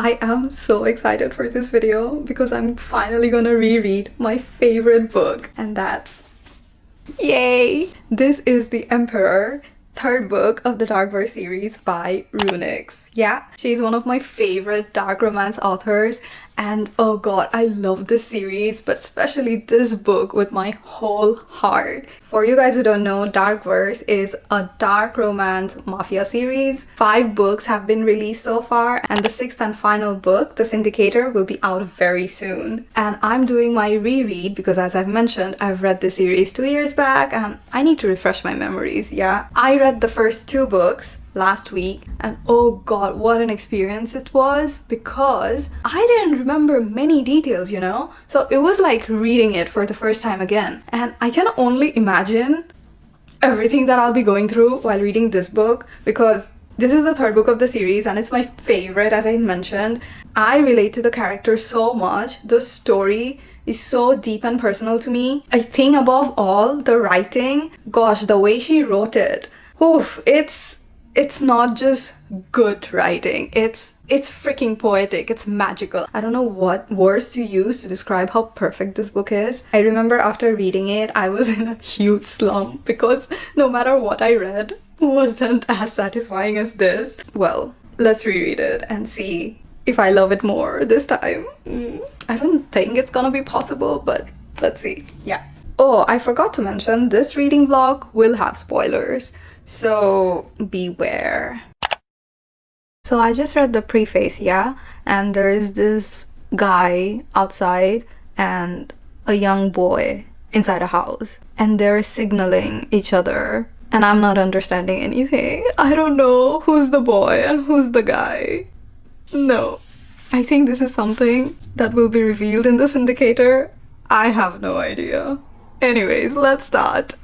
I am so excited for this video because I'm finally gonna reread my favorite book, and that's... Yay! This is The Emperor, third book of the Darkverse series by RuNyx. Yeah, she's one of my favorite dark romance authors, and oh god, I love this series, but especially this book with my whole heart. For you guys who don't know, Darkverse is a dark romance mafia series. 5 books have been released so far, and the 6th and final book, The Syndicator, will be out very soon. And I'm doing my reread because, as I've mentioned, I've read the series 2 years back and I need to refresh my memories, yeah? I read the first 2 books last week, and oh god, what an experience it was, because I didn't remember many details, you know? So it was like reading it for the first time again, and I can only imagine everything that I'll be going through while reading this book, because this is the 3rd book of the series and it's my favorite, as I mentioned. I relate to the characters so much. The story is so deep and personal to me. I think above all, the writing, gosh, the way she wrote it, oof, it's not just good writing, it's freaking poetic, it's magical. I don't know what words to use to describe how perfect this book is. I remember after reading it, I was in a huge slump because no matter what I read wasn't as satisfying as this. Well, let's reread it and see if I love it more this time. I don't think it's gonna be possible, but let's see. Yeah. Oh, I forgot to mention, this reading vlog will have spoilers, so beware. So I just read the preface, yeah? And there's this guy outside and a young boy inside a house. And they're signaling each other. And I'm not understanding anything. I don't know who's the boy and who's the guy. No. I think this is something that will be revealed in the Syndicator. I have no idea. Anyways, let's start.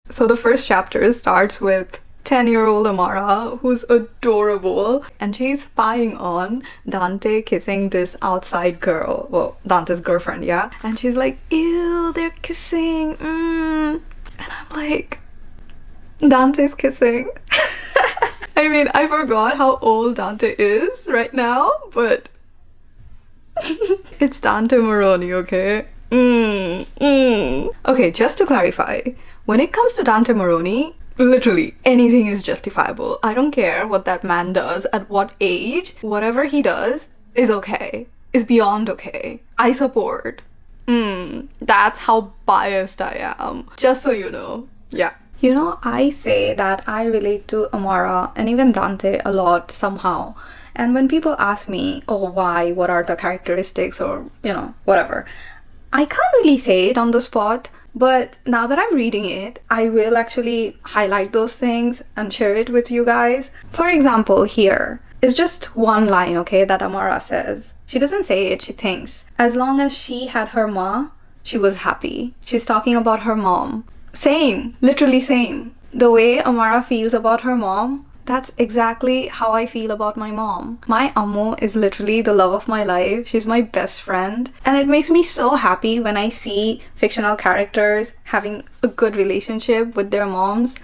So the first chapter starts with 10-year-old Amara, who's adorable, and she's spying on Dante kissing this outside girl. Well, Dante's girlfriend, yeah? And she's like, ew, they're kissing, And I'm like, Dante's kissing? I mean, I forgot how old Dante is right now, but it's Dante Moroni, okay? Okay, just to clarify, when it comes to Dante Moroni, literally anything is justifiable. I don't care what that man does, at what age, whatever he does is okay, is beyond okay. I support. That's how biased I am, just so you know. Yeah. You know, I say that I relate to Amara and even Dante a lot somehow. And when people ask me, oh, why, what are the characteristics, or, you know, whatever, I can't really say it on the spot. But now that I'm reading it, I will actually highlight those things and share it with you guys. For example, here is just one line, okay, that Amara says. She doesn't say it, she thinks. As long as she had her ma, she was happy. She's talking about her mom. Same, literally same. The way Amara feels about her mom, that's exactly how I feel about my mom. My Ammo is literally the love of my life. She's my best friend. And it makes me so happy when I see fictional characters having a good relationship with their moms.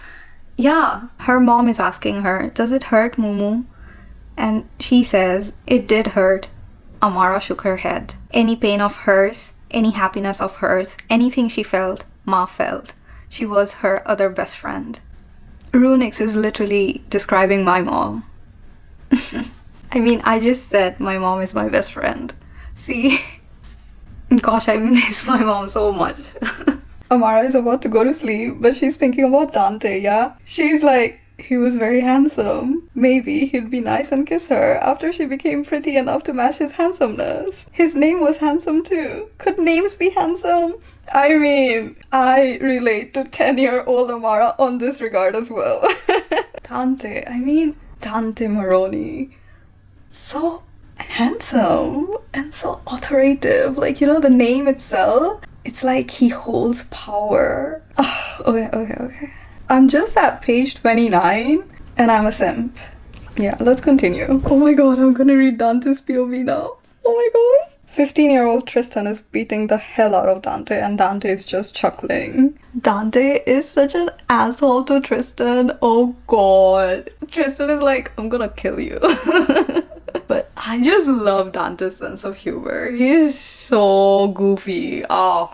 Yeah, her mom is asking her, does it hurt, Mumu? And she says, it did hurt. Amara shook her head. Any pain of hers, any happiness of hers, anything she felt, Ma felt. She was her other best friend. RuNyx is literally describing my mom. I mean, I just said my mom is my best friend. See? Gosh, I miss my mom so much. Amara is about to go to sleep, but she's thinking about Dante, yeah? She's like, he was very handsome. Maybe he'd be nice and kiss her after she became pretty enough to match his handsomeness. His name was handsome too. Could names be handsome? I mean, I relate to 10-year-old Amara on this regard as well. Dante, I mean, Dante Moroni. So handsome and so authoritative. Like, you know, the name itself, it's like he holds power. Okay. I'm just at page 29 and I'm a simp. Yeah, let's continue. Oh my god, I'm gonna read Dante's POV now. Oh my god. 15-year-old Tristan is beating the hell out of Dante and Dante is just chuckling. Dante is such an asshole to Tristan. Oh god. Tristan is like, I'm gonna kill you. But I just love Dante's sense of humor. He is so goofy. Oh.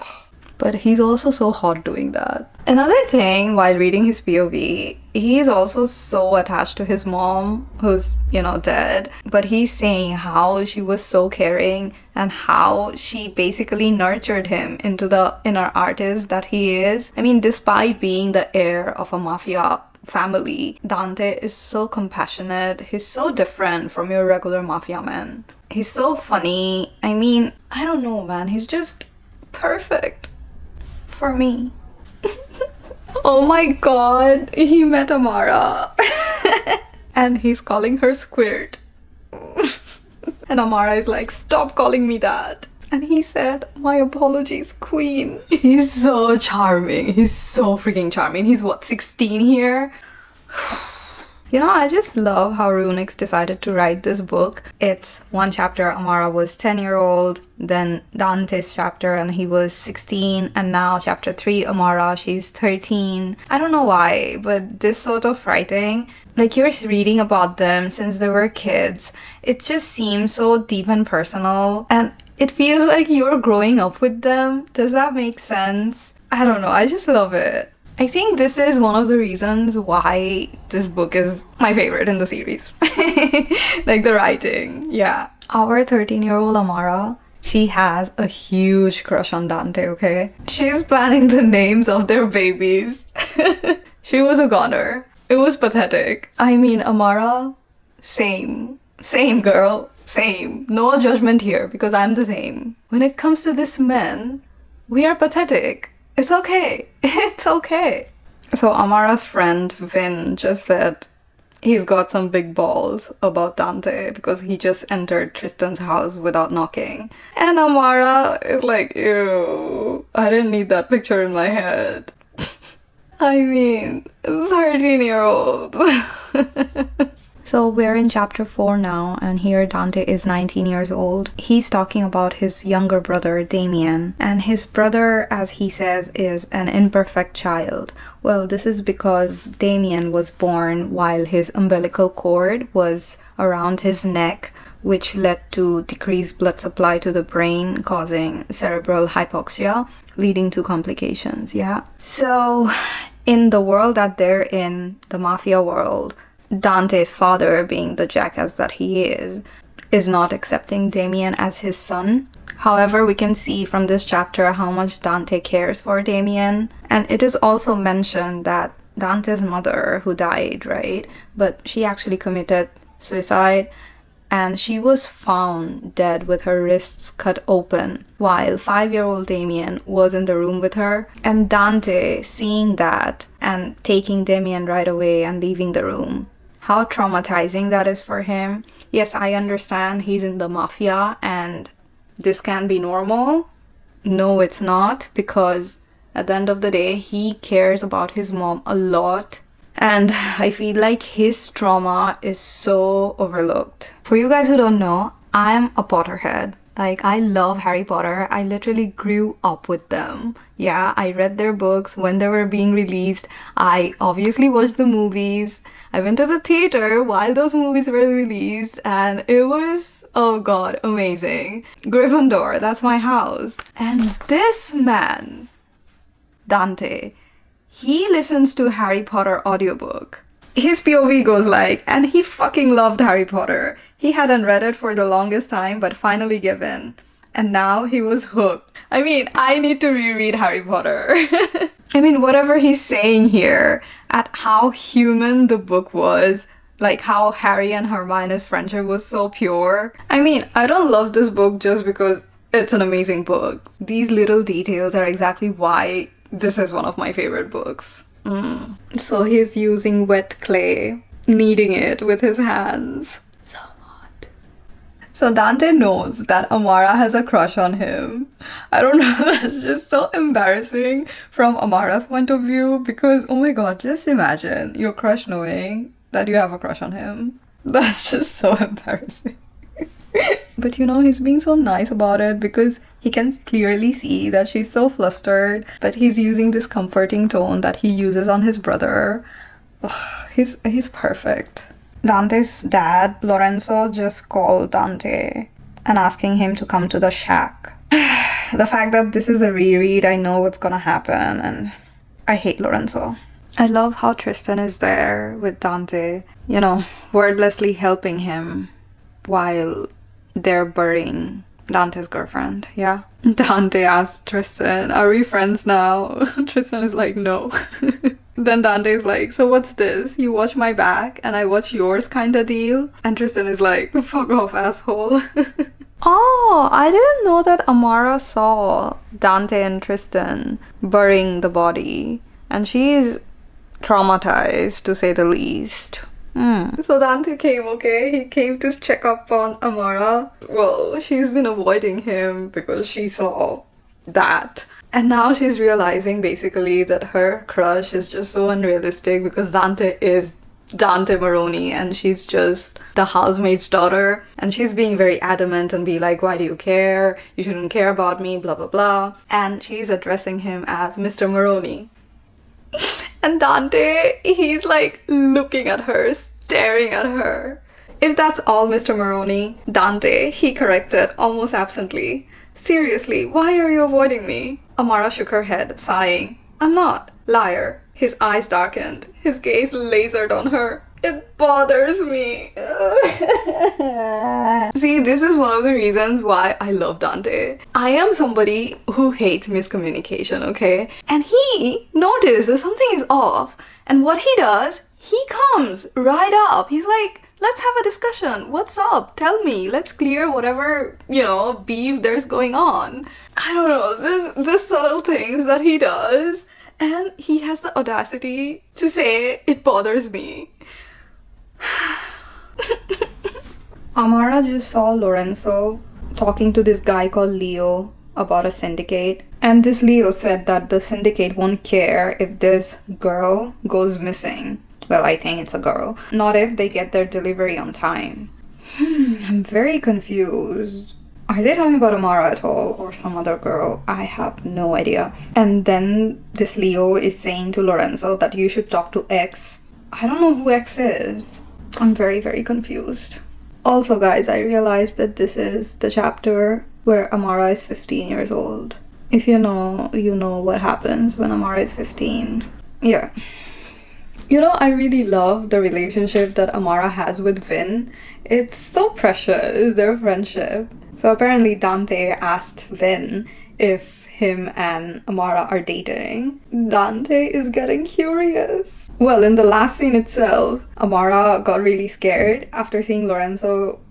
But he's also so hot doing that. Another thing, while reading his POV, he's also so attached to his mom, who's, you know, dead. But he's saying how she was so caring and how she basically nurtured him into the inner artist that he is. I mean, despite being the heir of a mafia family, Dante is so compassionate. He's so different from your regular mafia man. He's so funny. I mean, I don't know, man. He's just perfect for me. Oh my god, he met Amara. And he's calling her Squirt. And Amara is like, stop calling me that. And he said, my apologies, queen. He's so charming. He's so freaking charming. He's what, 16 here? You know, I just love how RuNyx decided to write this book. It's one chapter, Amara was 10-year-old, then Dante's chapter and he was 16, and now chapter 3, Amara, she's 13. I don't know why, but this sort of writing, like you're reading about them since they were kids, it just seems so deep and personal, and it feels like you're growing up with them. Does that make sense? I don't know, I just love it. I think this is one of the reasons why this book is my favorite in the series. Like the writing, yeah. Our 13-year-old Amara, she has a huge crush on Dante, okay? She's planning the names of their babies. She was a goner. It was pathetic. I mean, Amara, same. Same, girl. Same. No judgment here because I'm the same. When it comes to this man, we are pathetic. It's okay. It's okay. So Amara's friend Vin just said he's got some big balls about Dante because he just entered Tristan's house without knocking. And Amara is like, ew, I didn't need that picture in my head. I mean, 13-year-old. So we're in chapter 4 now, and here Dante is 19 years old. He's talking about his younger brother, Damien, and his brother, as he says, is an imperfect child. Well, this is because Damien was born while his umbilical cord was around his neck, which led to decreased blood supply to the brain, causing cerebral hypoxia, leading to complications, yeah? So, in the world that they're in, the mafia world, Dante's father, being the jackass that he is not accepting Damien as his son. However, we can see from this chapter how much Dante cares for Damien. And it is also mentioned that Dante's mother, who died, right? But she actually committed suicide. And she was found dead with her wrists cut open while 5-year-old Damien was in the room with her. And Dante, seeing that and taking Damien right away and leaving the room, how traumatizing that is for him. Yes, I understand he's in the mafia and this can be normal. No, it's not, because at the end of the day, he cares about his mom a lot. And I feel like his trauma is so overlooked. For you guys who don't know, I'm a Potterhead. Like, I love Harry Potter. I literally grew up with them. Yeah, I read their books when they were being released. I obviously watched the movies. I went to the theater while those movies were released, and it was, oh god, amazing. Gryffindor, that's my house. And this man, Dante, he listens to Harry Potter audiobook. His POV goes like, and he fucking loved Harry Potter. He hadn't read it for the longest time, but finally given. And now he was hooked. I mean, I need to reread Harry Potter. I mean, whatever he's saying here, at how human the book was, like how Harry and Hermione's friendship was so pure. I mean, I don't love this book just because it's an amazing book. These little details are exactly why this is one of my favorite books. So he's using wet clay, kneading it with his hands. So hot. So Dante knows that Amara has a crush on him. I don't know, that's just so embarrassing from Amara's point of view, because oh my god, just imagine your crush knowing that you have a crush on him. That's just so embarrassing. But you know, he's being so nice about it because he can clearly see that she's so flustered, but he's using this comforting tone that he uses on his brother. Ugh, he's perfect. Dante's dad, Lorenzo, just called Dante and asking him to come to the shack. The fact that this is a reread, I know what's gonna happen, and I hate Lorenzo. I love how Tristan is there with Dante, you know, wordlessly helping him while they're burying Dante's girlfriend, yeah? Dante asks Tristan, are we friends now? Tristan is like, no. Then Dante's like, so what's this? You watch my back and I watch yours kinda deal? And Tristan is like, fuck off, asshole. Oh, I didn't know that Amara saw Dante and Tristan burying the body. And she's traumatized, to say the least. So Dante came, okay? He came to check up on Amara. Well, she's been avoiding him because she saw that. And now she's realizing basically that her crush is just so unrealistic because Dante is Dante Moroni and she's just the housemaid's daughter. And she's being very adamant and be like, why do you care? You shouldn't care about me, blah, blah, blah. And she's addressing him as Mr. Moroni. And Dante, he's like looking at her, staring at her. If that's all Mr. Moroni, Dante, he corrected almost absently. Seriously, why are you avoiding me? Amara shook her head, sighing. I'm not. Liar. His eyes darkened. His gaze lasered on her. It bothers me. See, this is one of the reasons why I love Dante. I am somebody who hates miscommunication, okay? And he notices something is off. And what he does, he comes right up. He's like, let's have a discussion. What's up? Tell me. Let's clear whatever, you know, beef there's going on. I don't know. This subtle things that he does. And he has the audacity to say, it bothers me. Amara just saw Lorenzo talking to this guy called Leo about a syndicate. And this Leo said that the syndicate won't care if this girl goes missing. Well, I think it's a girl. Not if they get their delivery on time. I'm very confused. Are they talking about Amara at all or some other girl? I have no idea. And then this Leo is saying to Lorenzo that you should talk to X. I don't know who X is. I'm very, very confused. Also, guys, I realized that this is the chapter where Amara is 15 years old. If you know, you know what happens when Amara is 15. Yeah. You know, I really love the relationship that Amara has with Vin. It's so precious, their friendship. So apparently Dante asked Vin if him and Amara are dating. Dante is getting curious. Well, in the last scene itself, Amara got really scared after seeing Lorenzo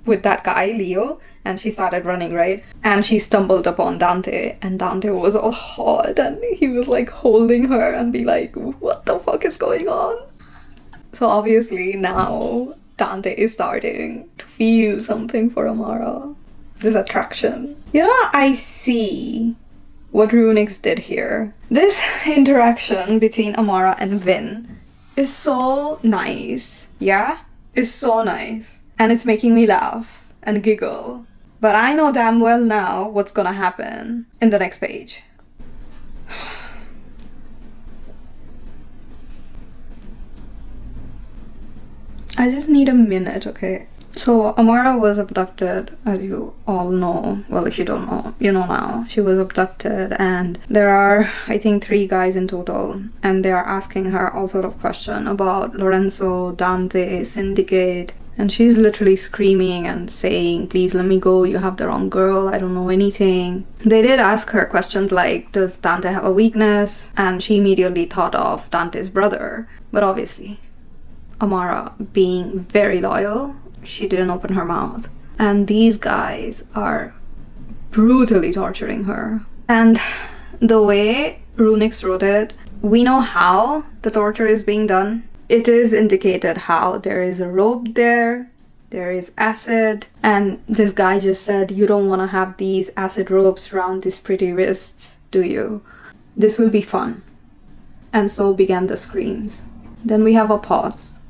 with that guy, Leo, and she started running, right? And she stumbled upon Dante, and Dante was all hot, and he was like holding her and be like, what the fuck is going on? So obviously now Dante is starting to feel something for Amara. This attraction. You know, I see what RuNyx did here. This interaction between Amara and Vin is so nice, yeah? It's so nice. And it's making me laugh and giggle. But I know damn well now what's gonna happen in the next page. I just need a minute, okay? So Amara was abducted, as you all know. Well, if you don't know, you know now. She was abducted and there are, I think, 3 guys in total. And they are asking her all sort of questions about Lorenzo, Dante, Syndicate. And she's literally screaming and saying, please let me go, you have the wrong girl, I don't know anything. They did ask her questions like, does Dante have a weakness? And she immediately thought of Dante's brother. But obviously, Amara, being very loyal, she didn't open her mouth. And these guys are brutally torturing her. And the way RuNyx wrote it, we know how the torture is being done. It is indicated how there is a rope there is acid, and this guy just said, you don't want to have these acid ropes around these pretty wrists, do you? This will be fun. And so began the screams. Then we have a pause.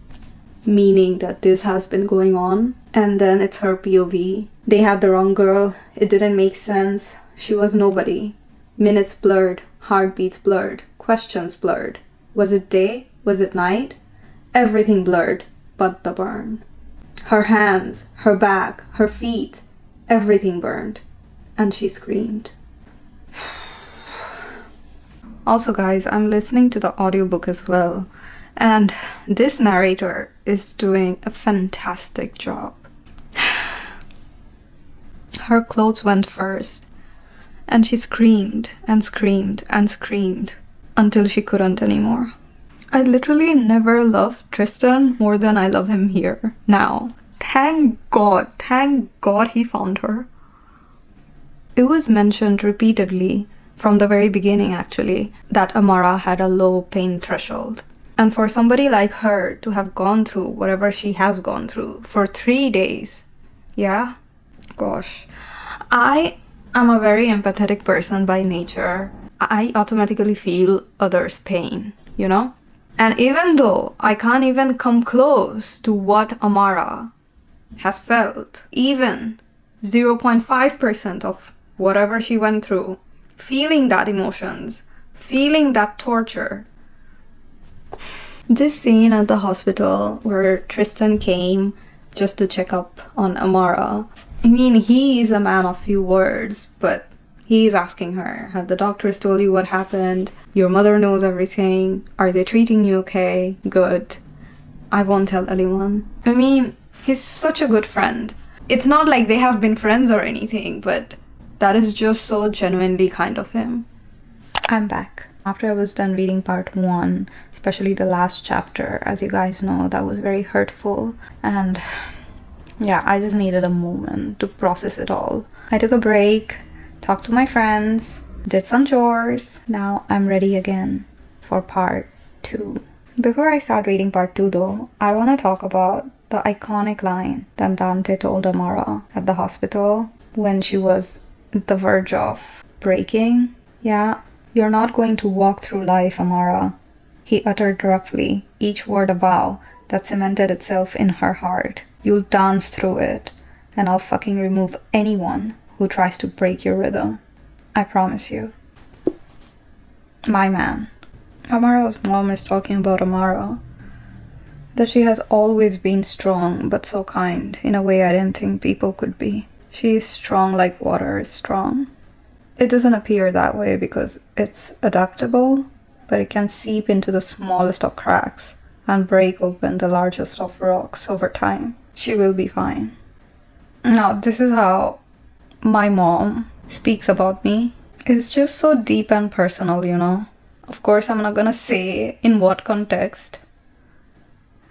meaning that this has been going on. And then it's her POV. They had the wrong girl. It didn't make sense. She was nobody. Minutes blurred. Heartbeats blurred. Questions blurred. Was it day? Was it night? Everything blurred but the burn. Her hands, her back, her feet, everything burned. And she screamed. Also guys, I'm listening to the audiobook as well. And this narrator is doing a fantastic job. Her clothes went first. And she screamed and screamed and screamed until she couldn't anymore. I literally never loved Tristan more than I love him here now. Thank God he found her. It was mentioned repeatedly from the very beginning actually that Amara had a low pain threshold. And for somebody like her to have gone through whatever she has gone through for 3 days, yeah, gosh. I am a very empathetic person by nature. I automatically feel others' pain, you know? And even though I can't even come close to what Amara has felt, even 0.5% of whatever she went through, feeling that emotions, feeling that torture. This scene at the hospital where Tristan came just to check up on Amara, I mean, he is a man of few words, but he is asking her, have the doctors told you what happened? Your mother knows everything. Are they treating you okay? Good. I won't tell anyone. I mean, he's such a good friend. It's not like they have been friends or anything, but that is just so genuinely kind of him. I'm back. After I was done reading part 1, especially the last chapter, as you guys know, that was very hurtful. And yeah, I just needed a moment to process it all. I took a break, talked to my friends, did some chores. Now I'm ready again for part 2. Before I start reading part 2 though, I want to talk about the iconic line that Dante told Amara at the hospital when she was at the verge of breaking. Yeah, you're not going to walk through life, Amara. He uttered roughly, each word a vow that cemented itself in her heart. You'll dance through it, and I'll fucking remove anyone who tries to break your rhythm. I promise you. My man. Amara's mom is talking about Amara. That she has always been strong, but so kind, in a way I didn't think people could be. She is strong like water is strong. It doesn't appear that way because it's adaptable, but it can seep into the smallest of cracks and break open the largest of rocks over time. She will be fine. Now, this is how my mom speaks about me. It's just so deep and personal, you know. Of course, I'm not gonna say in what context,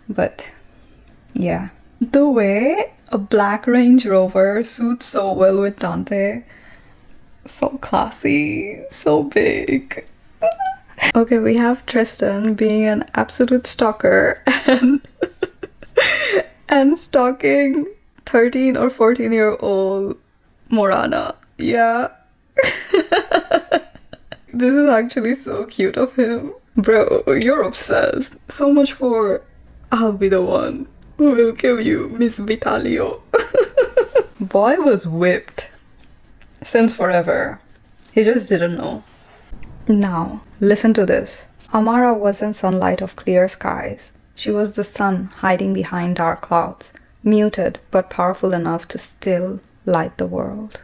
but yeah. The way a black Range Rover suits so well with Dante. So classy, so big. Okay, we have Tristan being an absolute stalker and stalking 13 or 14-year-old Morana. Yeah. This is actually so cute of him. Bro, you're obsessed. So much for I'll be the one who will kill you, Miss Vitalio. Boy was whipped. Since forever. He just didn't know. Now, listen to this. Amara wasn't sunlight of clear skies. She was the sun hiding behind dark clouds, muted but powerful enough to still light the world.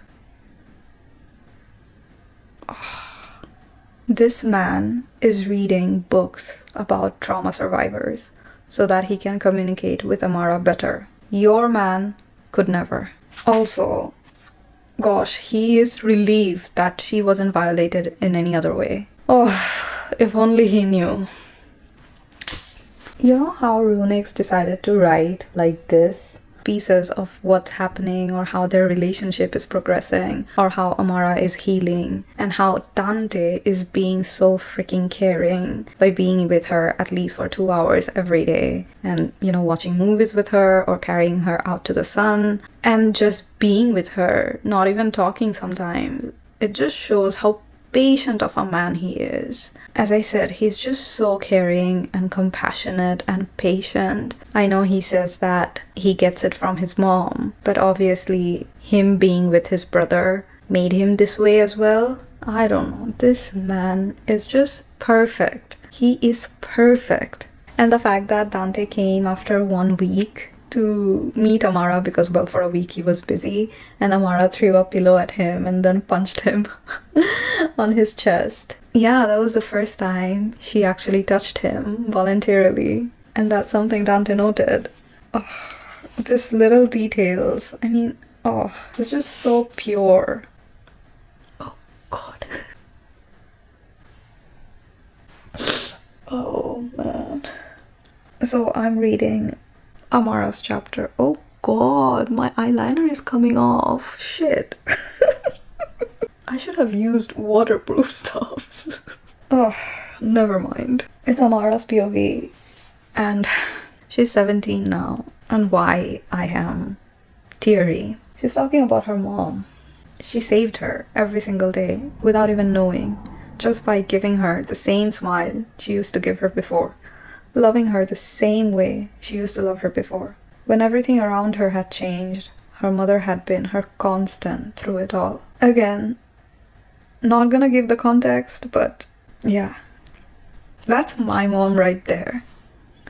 This man is reading books about trauma survivors so that he can communicate with Amara better. Your man could never. Also, gosh, he is relieved that she wasn't violated in any other way. Oh, if only he knew. You know how RuNyx decided to write like this? Pieces of what's happening or how their relationship is progressing or how Amara is healing and how Dante is being so freaking caring by being with her at least for 2 hours every day and, you know, watching movies with her or carrying her out to the sun and just being with her, not even talking sometimes. It just shows how patient of a man he is. As I said, he's just so caring and compassionate and patient. I know he says that he gets it from his mom, but obviously him being with his brother made him this way as well. I don't know. This man is just perfect. He is perfect. And the fact that Dante came after 1 week to meet Amara because, well, for a week he was busy, and Amara threw a pillow at him and then punched him on his chest. Yeah, that was the first time she actually touched him voluntarily, and that's something Dante noted. Oh, this little details, I mean, oh, it's just so pure. Oh god. Oh man. So I'm reading Amara's chapter. Oh god, my eyeliner is coming off. Shit. I should have used waterproof stuffs. Oh, never mind. It's Amara's POV. And she's 17 now. And why I am teary. She's talking about her mom. She saved her every single day without even knowing. Just by giving her the same smile she used to give her before. Loving her the same way she used to love her before. When everything around her had changed, her mother had been her constant through it all. Again, not gonna give the context, but yeah. That's my mom right there.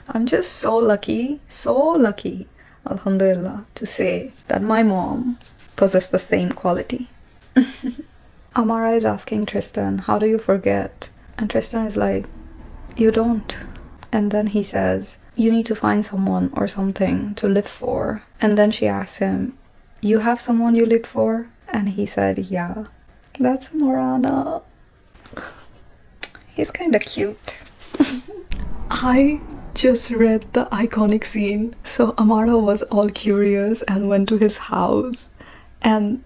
I'm just so lucky, alhamdulillah, to say that my mom possessed the same quality. Amara is asking Tristan, how do you forget? And Tristan is like, you don't. And then he says, you need to find someone or something to live for. And then she asks him, you have someone you live for? And he said, yeah. That's Morana. He's kinda cute. I just read the iconic scene. So Amara was all curious and went to his house and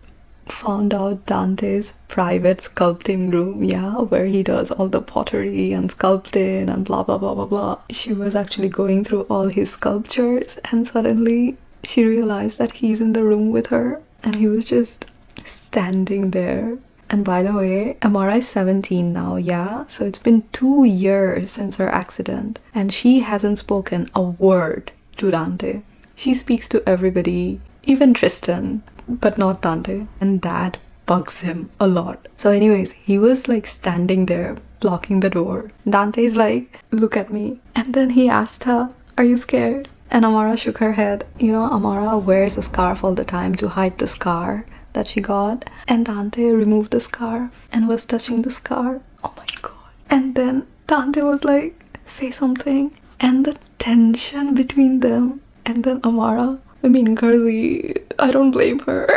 found out Dante's private sculpting room, yeah, where he does all the pottery and sculpting and blah blah blah blah blah. She was actually going through all his sculptures, and suddenly she realized that he's in the room with her, and he was just standing there. And by the way, Amara is 17 now, yeah? So it's been 2 years since her accident, and she hasn't spoken a word to Dante. She speaks to everybody, even Tristan, but not Dante, and that bugs him a lot. So anyways, he was like standing there blocking the door. Dante's like, look at me. And then he asked her, are you scared? And Amara shook her head. You know, Amara wears a scarf all the time to hide the scar that she got, and Dante removed the scarf and was touching the scar. Oh my god. And then Dante was like, say something. And the tension between them, and then Amara, I mean, girly, I don't blame her.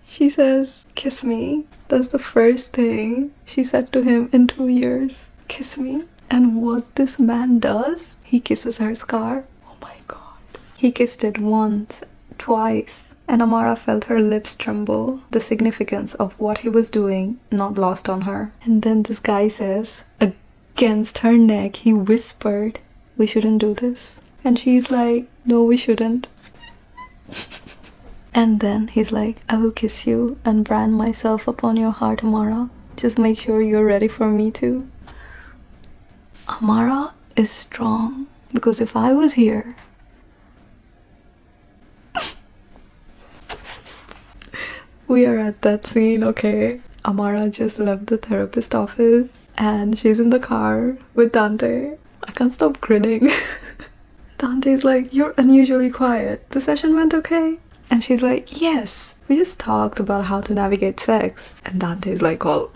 She says, kiss me. That's the first thing she said to him in 2 years. Kiss me. And what this man does, he kisses her scar. Oh my god. He kissed it once, twice, and Amara felt her lips tremble. The significance of what he was doing not lost on her. And then this guy says, against her neck, he whispered, we shouldn't do this. And she's like, no, we shouldn't. And then he's like, I will kiss you and brand myself upon your heart, Amara. Just make sure you're ready for me too. Amara is strong, because if I was here, we are at that scene, okay? Amara just left the therapist office and she's in the car with Dante. I can't stop grinning. Dante's like, you're unusually quiet. The session went okay? And she's like, yes. We just talked about how to navigate sex. And Dante's like, well,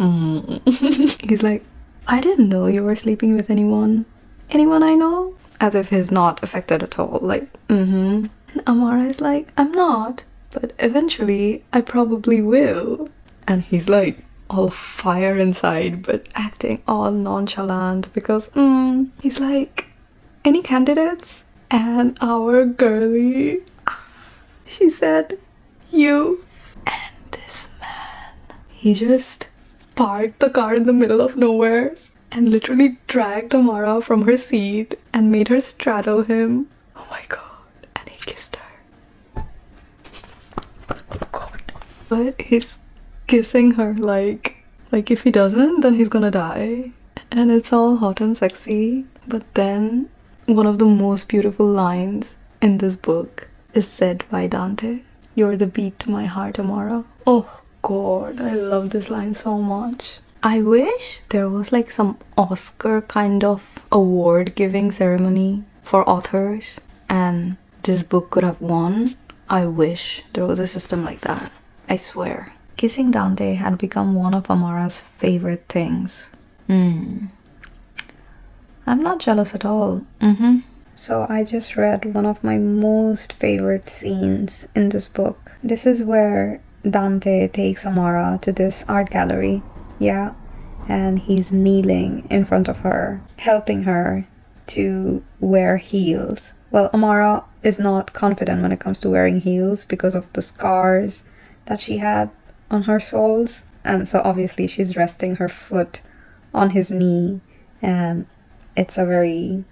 He's like, I didn't know you were sleeping with anyone. Anyone I know? As if he's not affected at all. Like, And Amara is like, I'm not. But eventually, I probably will. And he's like, all fire inside, but acting all nonchalant because, he's like, any candidates? And our girly, she said, you. And this man, he just parked the car in the middle of nowhere and literally dragged Amara from her seat and made her straddle him. Oh my god. And he kissed her. Oh god. But he's kissing her like Like, if he doesn't, then he's gonna die. And it's all hot and sexy. But then, one of the most beautiful lines in this book is said by Dante. You're the beat to my heart, Amara. Oh god, I love this line so much. I wish there was like some Oscar kind of award giving ceremony for authors and this book could have won. I wish there was a system like that. I swear. Kissing Dante had become one of Amara's favorite things. I'm not jealous at all. So I just read one of my most favorite scenes in this book. This is where Dante takes Amara to this art gallery. Yeah. And he's kneeling in front of her, helping her to wear heels. Well, Amara is not confident when it comes to wearing heels because of the scars that she had on her soles. And so obviously she's resting her foot on his knee. And it's a very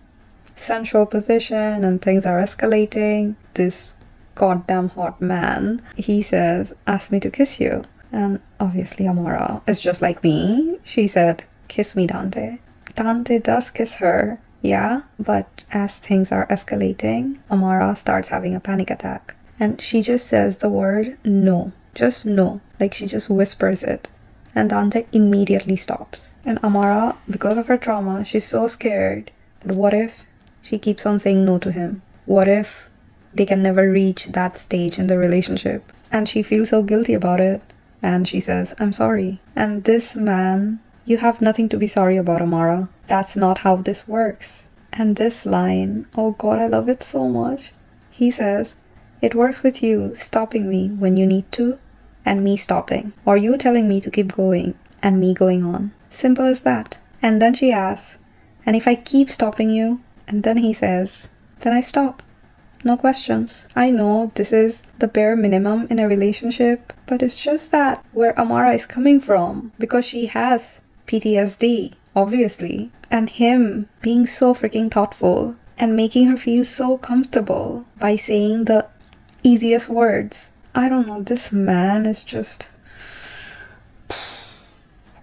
sensual position and things are escalating. This goddamn hot man, he says, ask me to kiss you. And obviously Amara is just like me. She said, kiss me, Dante. Dante does kiss her, yeah, but as things are escalating, Amara starts having a panic attack. And she just says the word no. Just no. Like she just whispers it. And Dante immediately stops. And Amara, because of her trauma, she's so scared that what if she keeps on saying no to him? What if they can never reach that stage in the relationship? And she feels so guilty about it. And she says, I'm sorry. And this man, you have nothing to be sorry about, Amara. That's not how this works. And this line, oh god, I love it so much. He says, it works with you stopping me when you need to, and me stopping. Or you telling me to keep going, and me going on. Simple as that. And then she asks, and if I keep stopping you? And then he says, then I stop. No questions. I know this is the bare minimum in a relationship, but it's just that where Amara is coming from, because she has PTSD, obviously, and him being so freaking thoughtful and making her feel so comfortable by saying the easiest words. I don't know, this man is just...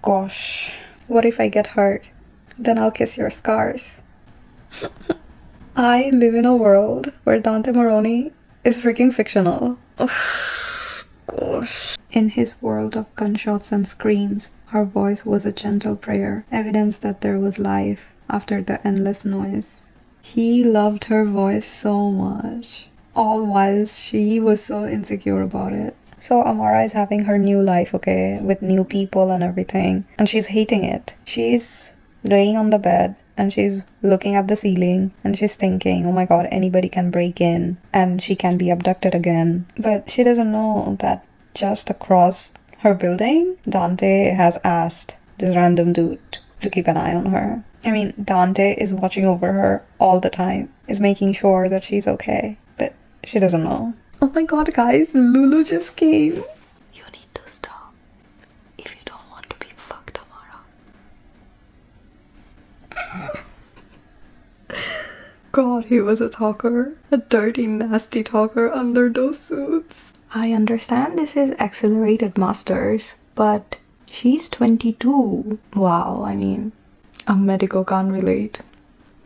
Gosh, what if I get hurt? Then I'll kiss your scars. I live in a world where Dante Moroni is freaking fictional. Gosh. In his world of gunshots and screams, her voice was a gentle prayer, evidence that there was life after the endless noise. He loved her voice so much, all while she was so insecure about it. So Amara is having her new life, okay, with new people and everything, and she's hating it. She's laying on the bed, and she's looking at the ceiling and she's thinking, oh my god, anybody can break in and she can be abducted again. But she doesn't know that just across her building, Dante has asked this random dude to keep an eye on her. I mean, Dante is watching over her all the time, is making sure that she's okay, but she doesn't know. Oh my god, guys, Lulu just came. You need to stop if you don't want to be fucked, Amara. God, he was a talker. A dirty, nasty talker under those suits. I understand this is accelerated masters, but she's 22. Wow, I mean, a medico can't relate.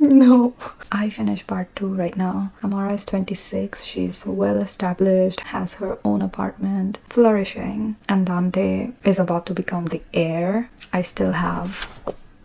No. I finished part 2 right now. Amara is 26. She's well established, has her own apartment, flourishing. And Dante is about to become the heir. I still have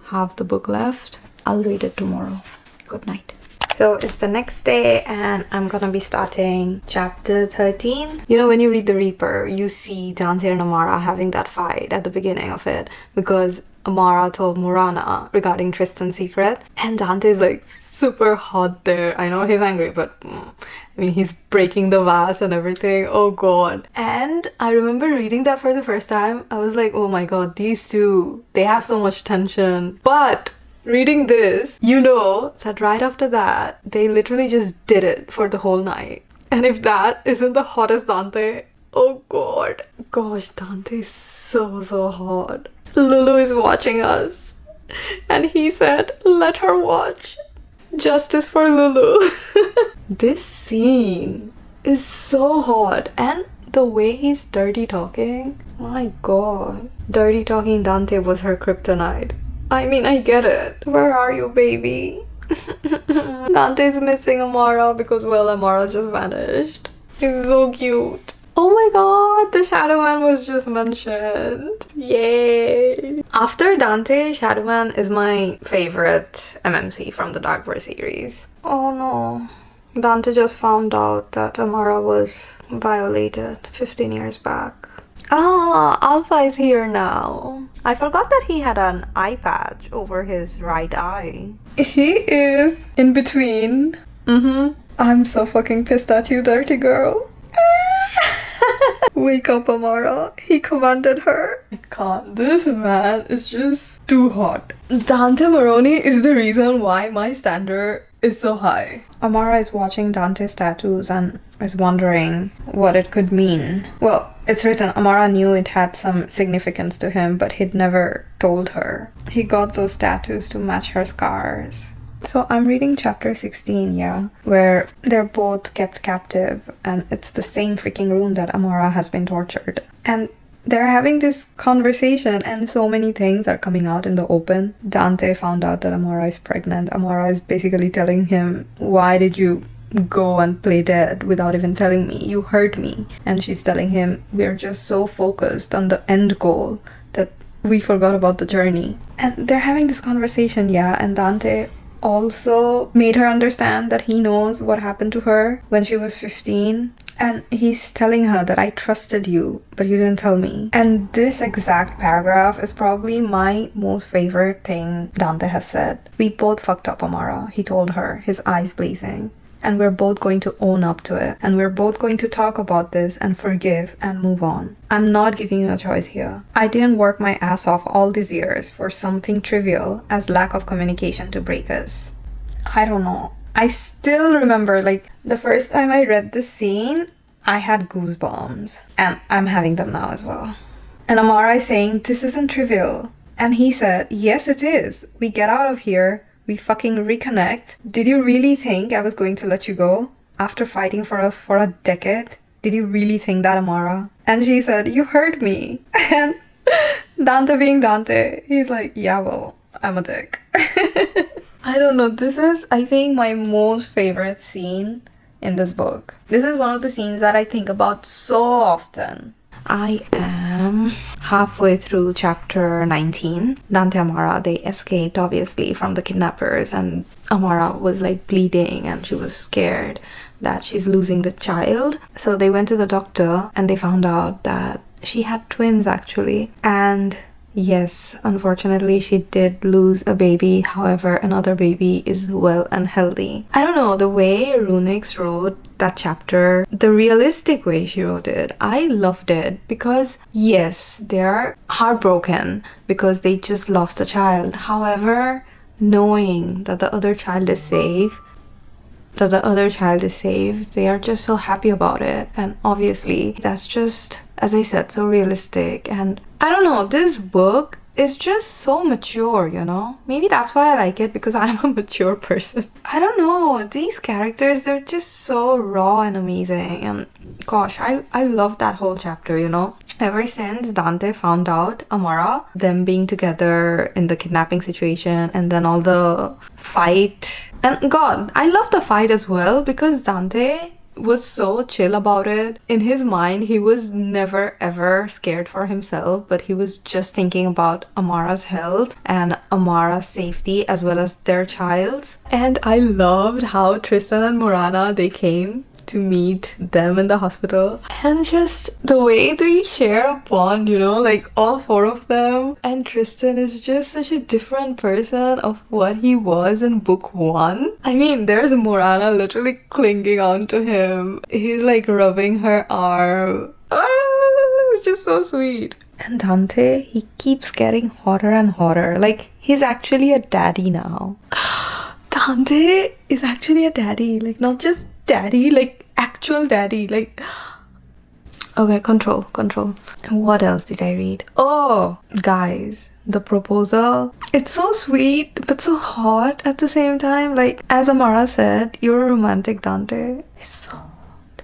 half the book left. I'll read it tomorrow. Good night. So it's the next day and I'm gonna be starting chapter 13. You know, when you read The Reaper, you see Dante and Amara having that fight at the beginning of it because Amara told Morana regarding Tristan's secret and Dante's like super hot there. I know he's angry, but I mean, he's breaking the vase and everything. Oh god. And I remember reading that for the first time. I was like, oh my god, these two, they have so much tension. But reading this, you know that right after that, they literally just did it for the whole night. And if that isn't the hottest Dante, oh god. Gosh, Dante is so hot. Lulu is watching us. And he said, let her watch. Justice for Lulu. This scene is so hot. And the way he's dirty talking, my god. Dirty talking Dante was her kryptonite. I mean, I get it. Where are you, baby? Dante's missing Amara because, well, Amara just vanished. He's so cute. Oh my god, the Shadow Man was just mentioned. Yay! After Dante, Shadow Man is my favorite MMC from the Darkverse series. Oh no. Dante just found out that Amara was violated 15 years back. Ah, Alpha is here now. I forgot that he had an eye patch over his right eye. He is in between. I'm so fucking pissed at you, dirty girl. Wake up, Amara. He commanded her. I can't. This man is just too hot. Dante Moroni is the reason why my standard is so high. Amara is watching Dante's tattoos and is wondering what it could mean. Well, it's written Amara knew it had some significance to him, but he'd never told her. He got those tattoos to match her scars. So I'm reading chapter 16, yeah, where they're both kept captive and it's the same freaking room that Amara has been tortured. And they're having this conversation and so many things are coming out in the open. Dante found out that Amara is pregnant. Amara is basically telling him, why did you go and play dead without even telling me? You hurt me. And she's telling him, we're just so focused on the end goal that we forgot about the journey. And they're having this conversation, yeah, and Dante also made her understand that he knows what happened to her when she was 15. And he's telling her that I trusted you, but you didn't tell me. And this exact paragraph is probably my most favorite thing Dante has said. We both fucked up, Amara, he told her, his eyes blazing. And we're both going to own up to it. And we're both going to talk about this and forgive and move on. I'm not giving you a choice here. I didn't work my ass off all these years for something trivial as lack of communication to break us. I don't know. I still remember, like, the first time I read this scene, I had goosebumps. And I'm having them now as well. And Amara is saying, this isn't trivial. And he said, yes, it is. We get out of here. We fucking reconnect. Did you really think I was going to let you go? After fighting for us for a decade? Did you really think that, Amara? And she said, you hurt me. And Dante being Dante, he's like, yeah, well, I'm a dick. I don't know. This is, I think, my most favorite scene in this book. This is one of the scenes that I think about so often. I am halfway through chapter 19. Dante and Amara, they escaped obviously from the kidnappers, and Amara was like bleeding and she was scared that she's losing the child. So they went to the doctor and they found out that she had twins actually. And yes, unfortunately, she did lose a baby. However, another baby is well and healthy. I don't know, the way RuNyx wrote that chapter, the realistic way she wrote it, I loved it. Because yes, they're heartbroken because they just lost a child. However, knowing that the other child is safe, they are just so happy about it. And obviously, that's just, as I said, so realistic. And I don't know, this book is just so mature, you know? Maybe that's why I like it, because I'm a mature person. I don't know, these characters, they're just so raw and amazing. And gosh, I love that whole chapter, you know? Ever since Dante found out Amara, them being together in the kidnapping situation, and then all the fight. And God, I love the fight as well, because Dante was so chill about it. In his mind, he was never ever scared for himself, but he was just thinking about Amara's health and Amara's safety as well as their child's. And I loved how Tristan and Morana, they came to meet them in the hospital, and just the way they share a bond, you know, like all four of them. And Tristan is just such a different person of what he was in book 1. I mean, there's Morana literally clinging on to him. He's like rubbing her arm. It's just so sweet. And Dante, he keeps getting hotter and hotter. Like, he's actually a daddy now. Dante is actually a daddy. Like, not just daddy, like actual daddy. Like, okay, control. What else did I read? Oh, guys, the proposal. It's so sweet, but so hot at the same time. Like, as Amara said, you're a romantic, Dante. It's so hot.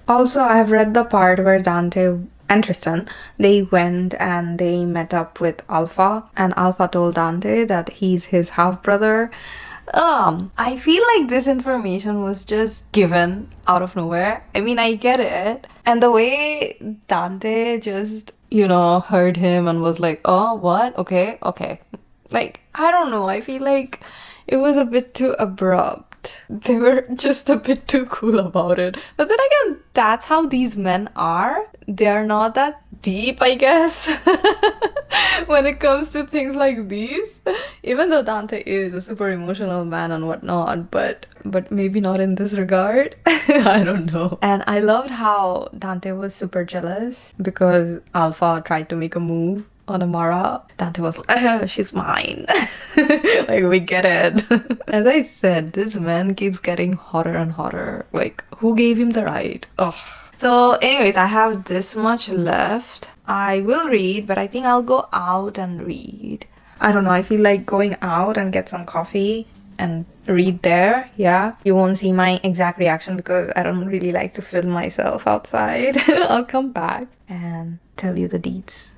Also, I have read the part where Dante and Tristan, they went and they met up with Alpha, and Alpha told Dante that he's his half-brother. I feel like this information was just given out of nowhere. I mean, I get it. And the way Dante just, heard him and was like, oh, what? Okay, okay. Like, I don't know. I feel like it was a bit too abrupt. They were just a bit too cool about it. But then again, that's how these men are. They are not that deep, I guess, when it comes to things like these. Even though Dante is a super emotional man and whatnot, but maybe not in this regard. I don't know. And I loved how Dante was super jealous because Alpha tried to make a move on Amara. Dante was like, she's mine. Like, we get it. As I said, this man keeps getting hotter and hotter. Like, who gave him the right? Ugh. So anyways, I have this much left. I will read, but I think I'll go out and read. I don't know, I feel like going out and get some coffee and read there. Yeah, you won't see my exact reaction because I don't really like to film myself outside. I'll come back and tell you the deets.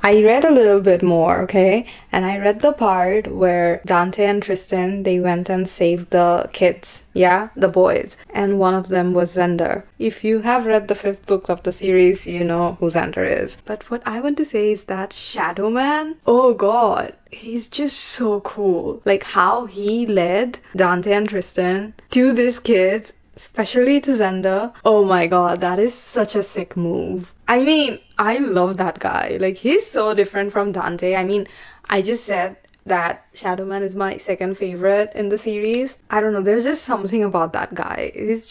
I read a little bit more, okay? And I read the part where Dante and Tristan, they went and saved the kids, yeah? The boys. And one of them was Xander. If you have read the 5th book of the series, you know who Xander is. But what I want to say is that Shadow Man, oh god, he's just so cool. Like how he led Dante and Tristan to these kids, especially to Xander. Oh my god, that is such a sick move. I mean, I love that guy. Like, he's so different from Dante. I mean, I just said that Shadow Man is my second favorite in the series. I don't know, there's just something about that guy. He's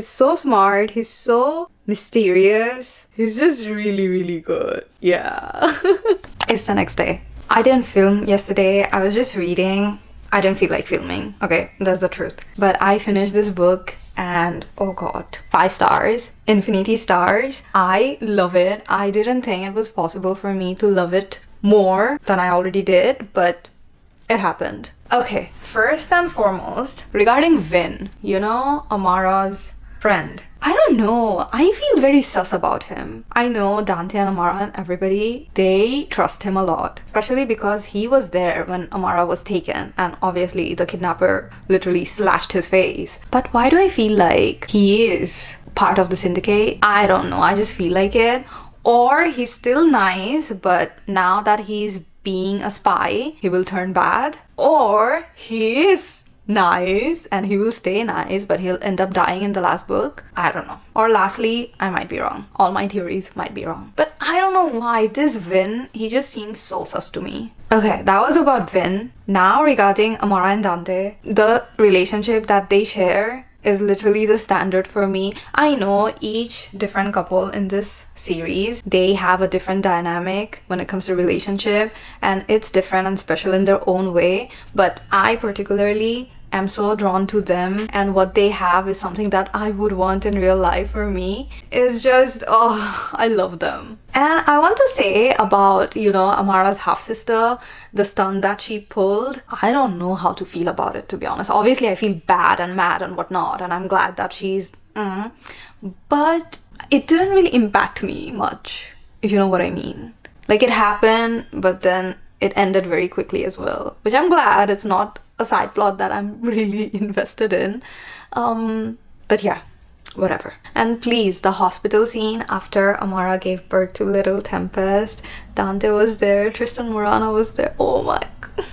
so smart. He's so mysterious. He's just really, really good. Yeah. It's the next day. I didn't film yesterday. I was just reading. I didn't feel like filming. Okay, that's the truth. But I finished this book and oh god, 5 stars, infinity stars. I love it. I didn't think it was possible for me to love it more than I already did, but it happened. Okay, first and foremost, regarding Vin, Amara's friend. I don't know, I feel very sus about him. I know Dante and Amara and everybody, they trust him a lot, especially because he was there when Amara was taken and obviously the kidnapper literally slashed his face. But why do I feel like he is part of the syndicate? I don't know, I just feel like it. Or he's still nice, but now that he's being a spy, he will turn bad. Or he is nice and he will stay nice, but he'll end up dying in the last book. I don't know. Or lastly, I might be wrong. All my theories might be wrong. But I don't know why this Vin, he just seems so sus to me. Okay, that was about Vin. Now regarding Amara and Dante, the relationship that they share is literally the standard for me. I know each different couple in this series, they have a different dynamic when it comes to relationship, and it's different and special in their own way, but I particularly am so drawn to them, and what they have is something that I would want in real life for me. It's just, oh, I love them. And I want to say about, Amara's half-sister, the stunt that she pulled, I don't know how to feel about it, to be honest. Obviously, I feel bad and mad and whatnot, and I'm glad that she's, but it didn't really impact me much, if you know what I mean. Like, it happened, but then it ended very quickly as well, which I'm glad. It's not a side plot that I'm really invested in. But yeah, whatever. And please, the hospital scene after Amara gave birth to little Tempest, Dante was there, Tristan Morana was there. Oh my god.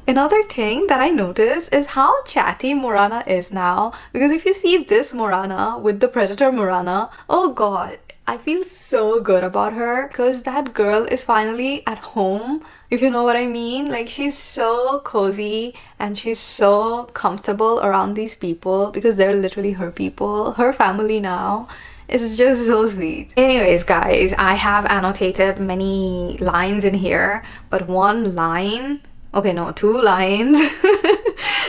Another thing that I noticed is how chatty Morana is now, because if you see this Morana with the Predator Morana, oh god, I feel so good about her because that girl is finally at home, if you know what I mean. Like, she's so cozy and she's so comfortable around these people because they're literally her people, her family now. It's just so sweet. Anyways, guys, I have annotated many lines in here, but one line, okay, no, 2 lines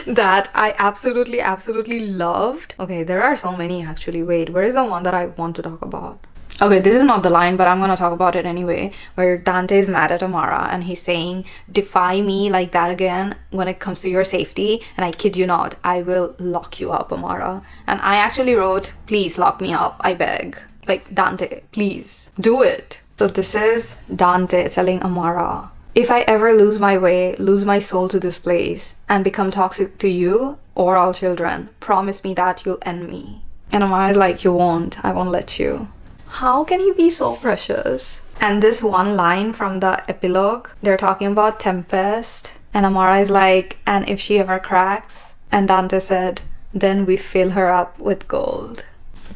that I absolutely loved. Okay, there are so many actually. Wait, where is the one that I want to talk about? Okay, this is not the line, but I'm gonna talk about it anyway, where Dante is mad at Amara and he's saying, defy me like that again when it comes to your safety, and I kid you not, I will lock you up, Amara. And I actually wrote, please lock me up, I beg. Like, Dante, please, do it. So this is Dante telling Amara, if I ever lose my way, lose my soul to this place, and become toxic to you or all children, promise me that you'll end me. And Amara is like, you won't, I won't let you. How can he be so precious? And this one line from the epilogue, they're talking about Tempest, and Amara is like, and if she ever cracks? And Dante said, then we fill her up with gold.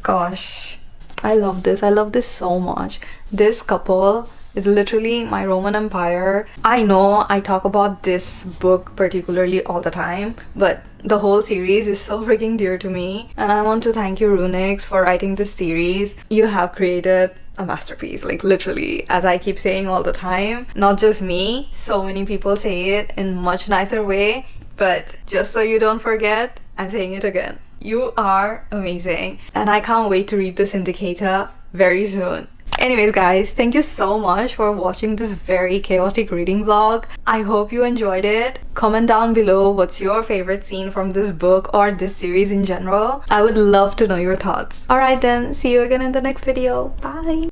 Gosh, I love this. I love this so much. This couple is literally my Roman Empire. I know I talk about this book particularly all the time, but the whole series is so freaking dear to me, and I want to thank you, RuNyx, for writing this series. You have created a masterpiece, like literally, as I keep saying all the time. Not just me, so many people say it in much nicer way, but just so you don't forget, I'm saying it again. You are amazing, and I can't wait to read this Indicator very soon. Anyways guys, thank you so much for watching this very chaotic reading vlog. I hope you enjoyed it. Comment down below what's your favorite scene from this book or this series in general. I would love to know your thoughts. Alright then, see you again in the next video. Bye!